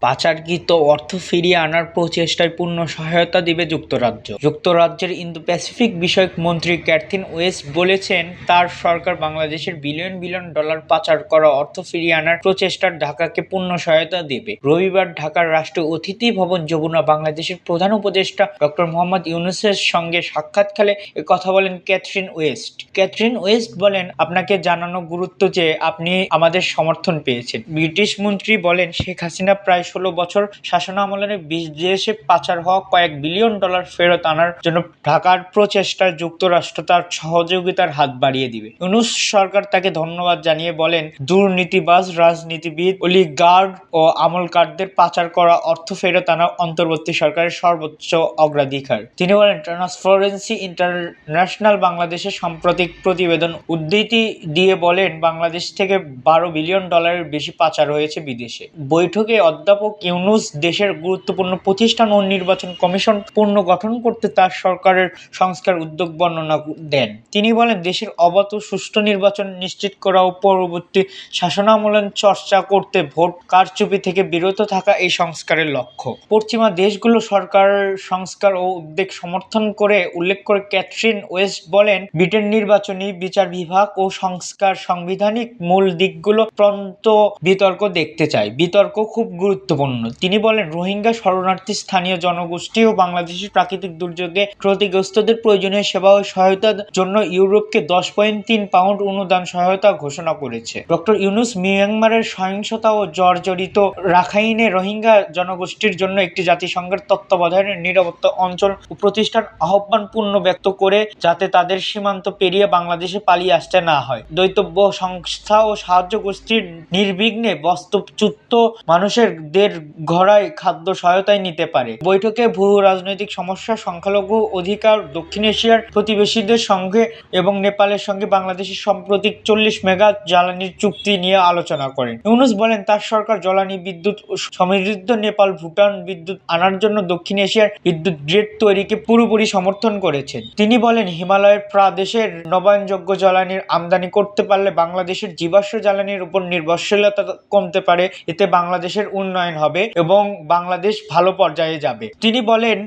পাচারকৃত অর্থ ফিরিয়ে আনার প্রচেষ্টায় পূর্ণ সহায়তা দিবে যুক্তরাজ্য। যুক্তরাজ্যের ইন্দো প্যাসিফিক বিষয়ক মন্ত্রী ক্যাথরিন ওয়েস্ট বলেছেন, তার সরকার বাংলাদেশের বিলিয়ন বিলিয়ন ডলার পাচার করা অর্থ ফিরিয়ে আনার প্রচেষ্টার ঢাকাকে পূর্ণ সহায়তা দেবে। রবিবার ঢাকার রাষ্ট্রীয় অতিথি ভবন যমুনা বাংলাদেশের প্রধান উপদেষ্টা ডক্টর মোহাম্মদ ইউনূসের সঙ্গে সাক্ষাৎকালে কথা বলেন ক্যাথরিন ওয়েস্ট। ক্যাথরিন ওয়েস্ট বলেন, আপনাকে জানানো গুরুত্ব যে আপনি আমাদের সমর্থন পেয়েছেন। ব্রিটিশ মন্ত্রী বলেন, শেখ হাসিনা প্রায় 16 বছর শাসনামলে বিদেশে পাচার হওয়া কয়েক বিলিয়ন ডলার ফেরত আনার জন্য ঢাকার প্রচেষ্টায় যুক্তরাষ্ট্র তার সহযোগিতার হাত বাড়িয়ে দিবে। ইউনূস সরকার তাকে ধন্যবাদ জানিয়ে বলেন, দুর্নীতিবাজ রাজনীতিবিদ, অলিগার্ক ও আমলকারদের পাচার করা অর্থ ফেরত আনা অন্তর্বর্তী সরকারের সর্বোচ্চ অগ্রাধিকার। তিনি বলেন, ট্রান্সপারেন্সি ইন্টারন্যাশনাল বাংলাদেশের সাম্প্রতিক প্রতিবেদন উদ্ধৃতি দিয়ে বলেন, বাংলাদেশ থেকে 12 বিলিয়ন ডলারের বেশি পাচার হয়েছে বিদেশে। বৈঠকে অধ্যাপক ইউনূস দেশের গুরুত্বপূর্ণ প্রতিষ্ঠান ও নির্বাচন কমিশন পুনর্গঠন করতে তার সরকারের সংস্কার উদ্যোগ বর্ণনা দেন। তিনি বলেন, দেশের অবাধ ও সুষ্ঠু নির্বাচন নিশ্চিত করা ও পরবর্তী শাসনামলে চর্চা করতে ভোট কারচুপি থেকে বিরত থাকা এই সংস্কারের লক্ষ্য। পশ্চিমা দেশগুলো সরকারের সংস্কার ও উদ্যোগ সমর্থন করে উল্লেখ করে ক্যাথরিন ওয়েস্ট বলেন, ব্রিটেন নির্বাচনী বিচার বিভাগ ও সংস্কার সাংবিধানিক মূল দিকগুলো প্রন্ত বিতর্ক দেখতে চায়। বিতর্ক খুব গুরুত্বপূর্ণ। তিনি বলেন, রোহিঙ্গা শরণার্থী, স্থানীয় জনগোষ্ঠী ও বাংলাদেশের প্রাকৃতিক দুর্যোগে ক্ষতিগ্রস্তদের প্রয়োজনীয় সেবা ও সহায়তার জন্য ইউরোপকে 10.3 পাউন্ড অনুদান সহায়তা ঘোষণা করেছে। ডক্টর ইউনূস মিয়ানমারের সহিংসতা ও জর্জরিত রাখাইনে রোহিঙ্গা জনগোষ্ঠীর জন্য একটি জাতিসংঘের তত্ত্বাবধানের নিরাপত্তা অঞ্চল ও প্রতিষ্ঠান আহ্বান পূর্ণ ব্যক্ত করে, যাতে তাদের সীমান্ত পেরিয়ে বাংলাদেশে পালিয়ে আসতে না হয়। দ্বৈতব্য সংস্থা ও সাহায্য গোষ্ঠীর নির্বিঘ্নে বাস্তুচ্যুত মানুষের দের ঘরায় খাদ্য সহায়তায় নিতে পারে। বৈঠকে ভূ রাজনৈতিক সমস্যা, সংখ্যালঘু অধিকার, দক্ষিণ এশিয়ার প্রতিবেশীদের সঙ্গে এবং নেপালের সঙ্গে বাংলাদেশের সাম্প্রতিক 40 মেগা জ্বালানির চুক্তি নিয়ে আলোচনা করেন। ইউনূস বলেন, তার সরকার জ্বালানি বিদ্যুৎ সমৃদ্ধ নেপাল, ভুটান বিদ্যুৎ আনার জন্য দক্ষিণ এশিয়ার বিদ্যুৎ গ্রিড তৈরিকে পুরোপুরি সমর্থন করেছেন। তিনি বলেন, হিমালয়ের প্রাদেশের নবায়নযোগ্য জ্বালানির আমদানি করতে পারলে বাংলাদেশের জীবাশ্ম জ্বালানির উপর নির্ভরশীলতা কমতে পারে। এতে বাংলাদেশের উন্নয়ন হবে এবং বাংলাদেশ ভালো পর্যায়ে যাবে। তিনি বলেন,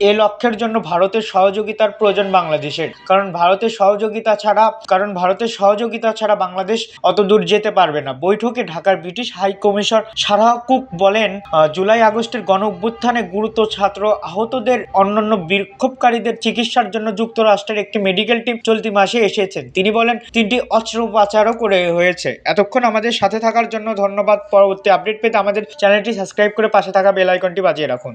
এ লক্ষ্যের জন্য ভারতের সহযোগিতার প্রয়োজন বাংলাদেশের, কারণ ভারতের সহযোগিতা ছাড়া বাংলাদেশ অত দূর যেতে পারবে না। বৈঠকে ঢাকার British high commissioner Sarah Cook বলেন, জুলাই আগস্টের গণ অভ্যুত্থানে গুরুতর ছাত্র আহতদের অন্যান্য বিক্ষোভকারীদের চিকিৎসার জন্য যুক্তরাষ্ট্রের একটি মেডিকেল টিম চলতি মাসে এসেছেন। তিনি বলেন, 3টি অস্ত্রোপচারও করে হয়েছে। এতক্ষণ আমাদের সাথে থাকার জন্য ধন্যবাদ। পরবর্তী আপডেট পেতে আমাদের চ্যানেলটি সাবস্ক্রাইব করে পাশে থাকা বেল আইকনটি বাজিয়ে রাখুন।